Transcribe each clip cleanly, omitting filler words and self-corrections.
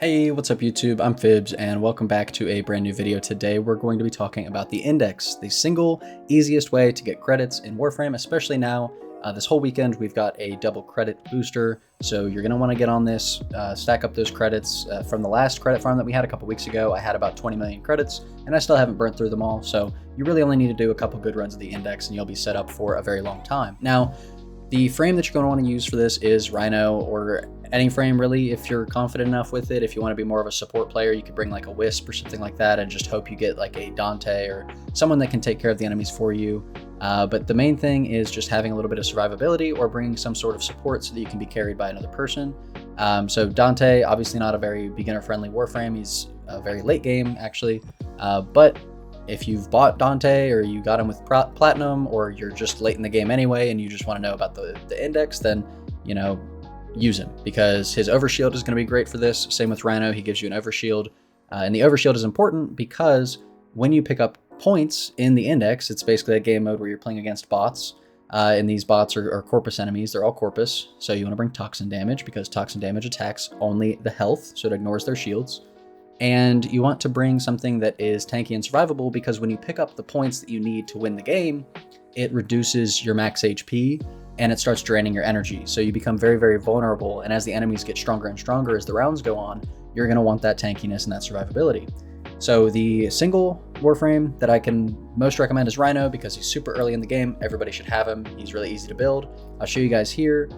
Hey, what's up YouTube? I'm Fibs and welcome back to a brand new video. Today we're going to be talking about the index, the single easiest way to get credits in Warframe, especially now. This whole weekend we've got a double credit booster, so you're going to want to get on this, stack up those credits. From the last credit farm that we had a couple weeks ago, I had about 20 million credits and I still haven't burnt through them all, so you really only need to do a couple good runs of the index and you'll be set up for a very long time. Now, the frame that you're going to want to use for this is Rhino or any frame really, if you're confident enough with it. If you want to be more of a support player, you could bring like a Wisp or something like that and just hope you get like a Dante or someone that can take care of the enemies for you. But the main thing is just having a little bit of survivability or bringing some sort of support so that you can be carried by another person. So Dante, obviously not a very beginner-friendly Warframe. He's a very late game actually, but if you've bought Dante or you got him with Platinum, or you're just late in the game anyway and you just want to know about the index, then, you know, use him because his overshield is going to be great for this. Same with Rhino, he gives you an overshield. And the overshield is important because when you pick up points in the index, it's basically a game mode where you're playing against bots. And these bots are Corpus enemies. They're all Corpus. So you want to bring Toxin damage because Toxin damage attacks only the health, so it ignores their shields. And you want to bring something that is tanky and survivable because when you pick up the points that you need to win the game, it reduces your max HP and it starts draining your energy. So you become very, very vulnerable. And as the enemies get stronger and stronger as the rounds go on, you're going to want that tankiness and that survivability. So the single Warframe that I can most recommend is Rhino because he's super early in the game. Everybody should have him. He's really easy to build. I'll show you guys here.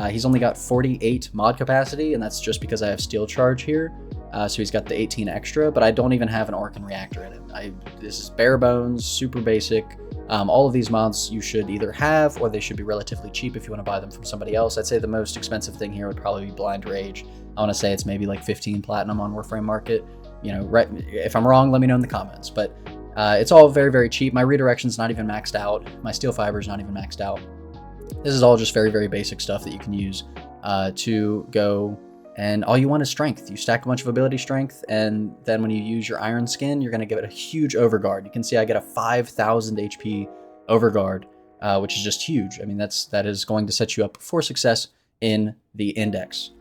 He's only got 48 mod capacity, and that's just because I have Steel Charge here. So he's got the 18 extra, but I don't even have an Orkin reactor in him. This is bare bones, super basic. All of these mods you should either have, or they should be relatively cheap if you want to buy them from somebody else. I'd say the most expensive thing here would probably be Blind Rage. I want to say it's maybe like 15 platinum on Warframe Market. You know, right, if I'm wrong, let me know in the comments. But it's all very, very cheap. My redirection's not even maxed out. My steel fiber's not even maxed out. This is all just very, very basic stuff that you can use to go. And all you want is strength. You stack a bunch of ability strength, and then when you use your iron skin, you're going to give it a huge overguard. You can see I get a 5,000 HP overguard, which is just huge. I mean, that is going to set you up for success in the index.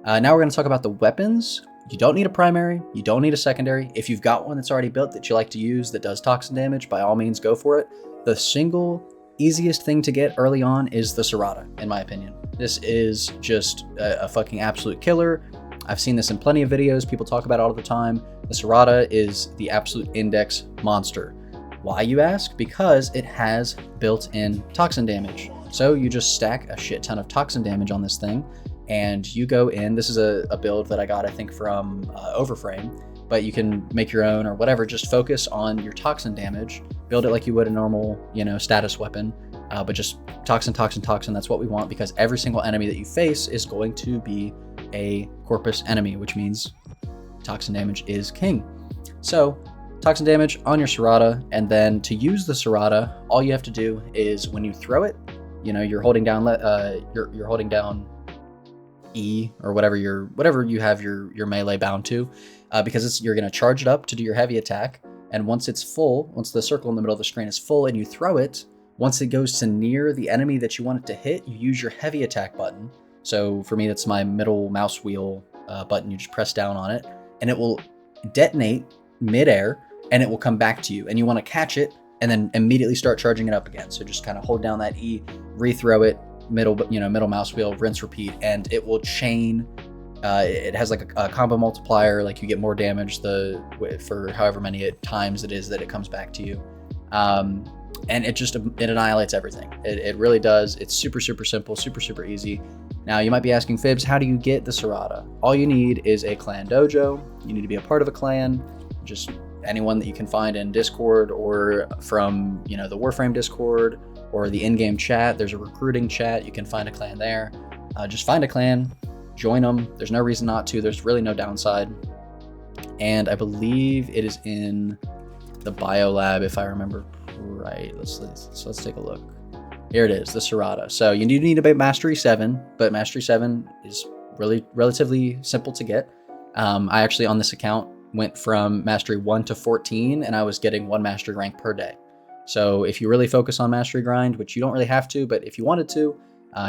Now we're going to talk about the weapons. You don't need a primary. You don't need a secondary. If you've got one that's already built that you like to use that does toxin damage, by all means, go for it. The single easiest thing to get early on is the Serrata, in my opinion. This is just a fucking absolute killer. I've seen this in plenty of videos. People talk about it all the time. The Serrata is the absolute index monster. Why, you ask? Because it has built-in toxin damage. So you just stack a shit ton of toxin damage on this thing, and you go in. This is a build that I got, I think, from Overframe, but you can make your own or whatever. Just focus on your toxin damage. Build it like you would a normal, you know, status weapon. But just toxin, toxin, toxin, that's what we want, because every single enemy that you face is going to be a Corpus enemy, which means toxin damage is king. So toxin damage on your Serrata, and then to use the Serrata, all you have to do is when you throw it, you know, you're holding down you're holding down E or whatever you have your melee bound to, because you're going to charge it up to do your heavy attack, and once it's full, once the circle in the middle of the screen is full and you throw it, once it goes to near the enemy that you want it to hit, you use your heavy attack button. So for me, that's my middle mouse wheel button. You just press down on it, and it will detonate midair, and it will come back to you. And you want to catch it, and then immediately start charging it up again. So just kind of hold down that E, rethrow it, middle mouse wheel, rinse, repeat, and it will chain. It has like a combo multiplier, like you get more damage for however many times it is that it comes back to you. And it annihilates everything. It really does. It's super, super simple, super, super easy. Now you might be asking, Fibs, how do you get the Serrata? All you need is a clan dojo. You need to be a part of a clan. Just anyone that you can find in Discord or from, you know, the Warframe Discord or the in-game chat. There's a recruiting chat. You can find a clan there. Just find a clan, join them. There's no reason not to. There's really no downside. And I believe it is in the bio lab, if I remember right. Let's take a look. Here it is, the Serrata. So you do need a Mastery 7, but Mastery 7 is really relatively simple to get. I actually, on this account, went from Mastery 1 to 14, and I was getting 1 Mastery rank per day. So if you really focus on Mastery grind, which you don't really have to, but if you wanted to,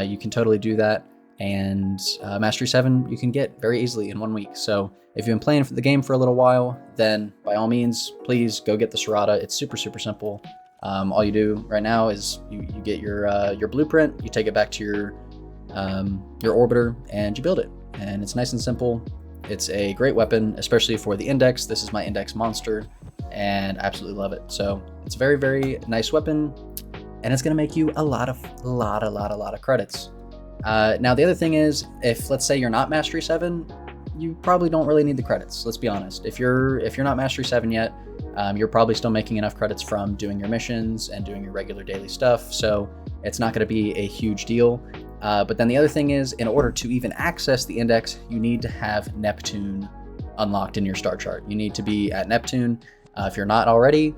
you can totally do that. And Mastery 7 you can get very easily in 1 week. So if you've been playing the game for a little while, then by all means, please go get the Serrata. It's super, super simple. All you do right now is you get your blueprint, you take it back to your orbiter, and you build it. And it's nice and simple. It's a great weapon, especially for the index. This is my index monster, and I absolutely love it. So it's a very, very nice weapon, and it's gonna make you a lot of credits. Now the other thing is, if let's say you're not Mastery 7, you probably don't really need the credits. Let's be honest. If you're not Mastery 7 yet, you're probably still making enough credits from doing your missions and doing your regular daily stuff, so it's not going to be a huge deal. But then the other thing is, in order to even access the index, you need to have Neptune unlocked in your star chart. You need to be at Neptune. If you're not already,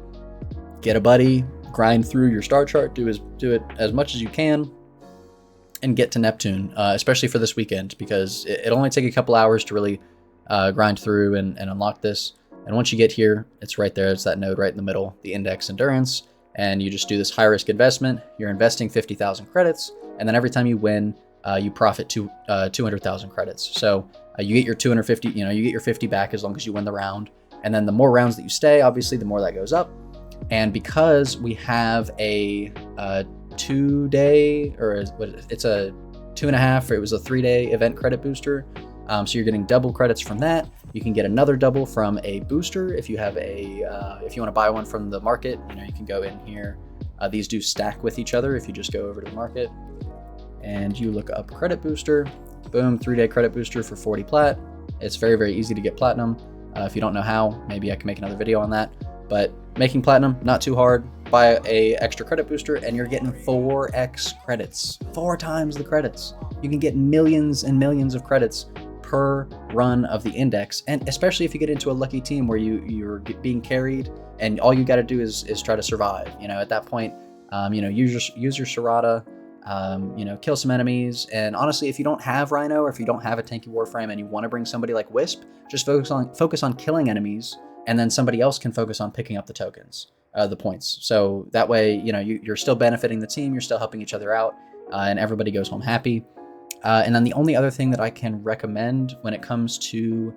get a buddy, grind through your star chart, do it as much as you can, and get to Neptune, especially for this weekend, because it'll only take a couple hours to really grind through and unlock this. And once you get here, it's right there. It's that node right in the middle, the index endurance. And you just do this high risk investment. You're investing 50,000 credits. And then every time you win, you profit 200,000 credits. So you get your 250, you get your 50 back as long as you win the round. And then the more rounds that you stay, obviously, the more that goes up. And because we have a 2-day, or it's a 2.5, or it was a 3-day event credit booster. So you're getting double credits from that. You can get another double from a booster if you have if you want to buy one from the market. You can go in here. These do stack with each other if you just go over to the market and you look up credit booster. Boom, 3-day credit booster for 40 plat. It's very, very easy to get platinum. If you don't know how, maybe I can make another video on that. But making platinum, not too hard. Buy a extra credit booster and you're getting 4x credits, 4 times the credits. You can get millions and millions of credits per run of the index, and especially if you get into a lucky team where you're being carried and all you got to do is try to survive. At that point, use your Serrata, kill some enemies. And honestly, if you don't have Rhino, or if you don't have a tanky Warframe and you want to bring somebody like Wisp, just focus on killing enemies, and then somebody else can focus on picking up the tokens, the points. So that way, you're still benefiting the team, you're still helping each other out, and everybody goes home happy. And then the only other thing that I can recommend when it comes to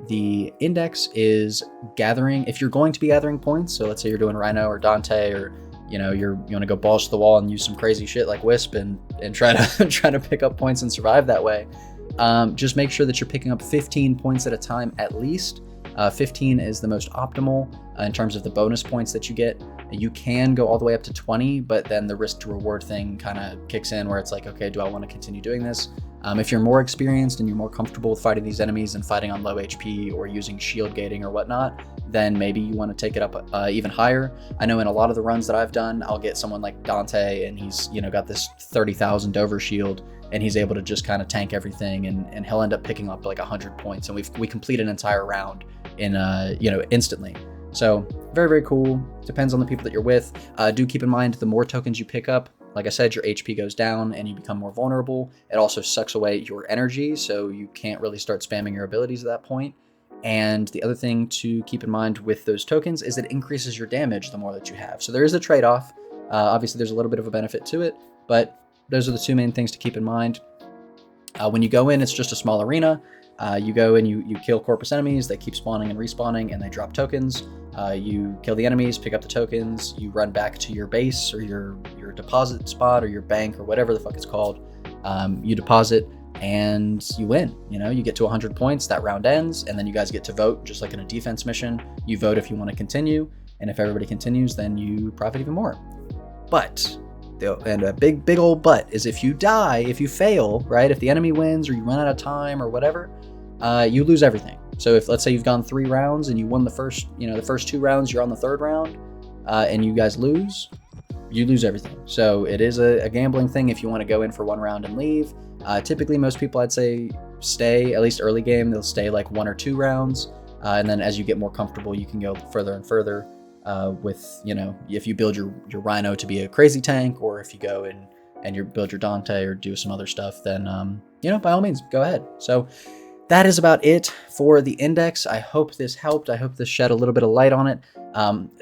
the index is gathering. If you're going to be gathering points, so let's say you're doing Rhino or Dante, or you want to go balls to the wall and use some crazy shit like Wisp and try to pick up points and survive that way. Just make sure that you're picking up 15 points at a time at least. 15 is the most optimal in terms of the bonus points that you get. You can go all the way up to 20, but then the risk to reward thing kind of kicks in where it's like, okay, do I want to continue doing this? If you're more experienced and you're more comfortable with fighting these enemies and fighting on low HP or using shield gating or whatnot, then maybe you want to take it up even higher. I know in a lot of the runs that I've done, I'll get someone like Dante and he's got this 30,000 Dover shield and he's able to just kind of tank everything, and he'll end up picking up like 100 points, and we complete an entire round in instantly. So very, very cool. Depends on the people that you're with. Do keep in mind, the more tokens you pick up, like I said, your HP goes down and you become more vulnerable. It also sucks away your energy, so you can't really start spamming your abilities at that point. And the other thing to keep in mind with those tokens is it increases your damage the more that you have. So there is a trade-off. Obviously, there's a little bit of a benefit to it, but those are the 2 main things to keep in mind. When you go in, it's just a small arena. You go and you kill corpus enemies. They keep spawning and respawning, and they drop tokens. You kill the enemies, pick up the tokens. You run back to your base or your deposit spot or your bank or whatever the fuck it's called. You deposit and you win. You get to 100 points. That round ends, and then you guys get to vote, just like in a defense mission. You vote if you want to continue, and if everybody continues, then you profit even more. But, and a big old but, is if you die, if you fail, right? If the enemy wins or you run out of time or whatever, you lose everything. So if, let's say you've gone 3 rounds and you won the first 2 rounds, you're on the 3rd round, and you guys lose, you lose everything. So it is a gambling thing if you want to go in for 1 round and leave. Typically, most people, I'd say, stay, at least early game, they'll stay like 1 or 2 rounds. And then as you get more comfortable, you can go further and further. With if you build your Rhino to be a crazy tank, or if you go and you build your Dante or do some other stuff, then by all means go ahead. So that is about it for the index. I hope this helped. I hope this shed a little bit of light on it.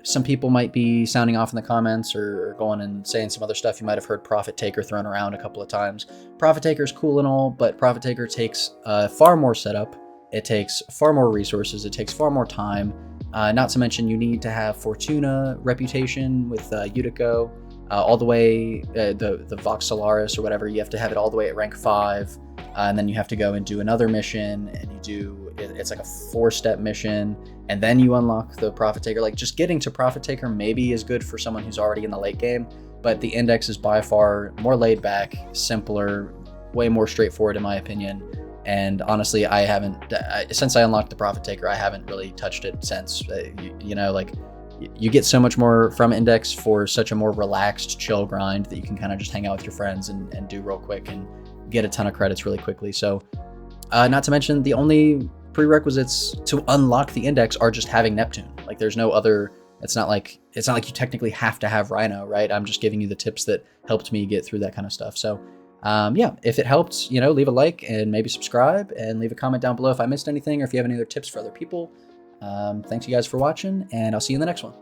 Some people might be sounding off in the comments or going and saying some other stuff. You might have heard Profit Taker thrown around a couple of times. Profit Taker is cool and all, but Profit Taker takes far more setup. It takes far more resources. It takes far more time. Not to mention you need to have Fortuna reputation with Utico. All the way, the Vox Solaris or whatever, you have to have it all the way at rank 5. And then you have to go and do another mission, and it's like a 4-step mission, and then you unlock the Profit Taker. Like, just getting to Profit Taker maybe is good for someone who's already in the late game, but the index is by far more laid back, simpler, way more straightforward in my opinion. And honestly, I haven't, since I unlocked the Profit Taker, I haven't really touched it since. You know, like, you get so much more from index for such a more relaxed, chill grind that you can kind of just hang out with your friends and do real quick and get a ton of credits really quickly. So not to mention, the only prerequisites to unlock the index are just having Neptune. Like, there's no other, it's not like you technically have to have Rhino, right? I'm just giving you the tips that helped me get through that kind of stuff. So yeah, if it helped, you know, leave a like and maybe subscribe and leave a comment down below if I missed anything or if you have any other tips for other people. Thanks you guys for watching, and I'll see you in the next one.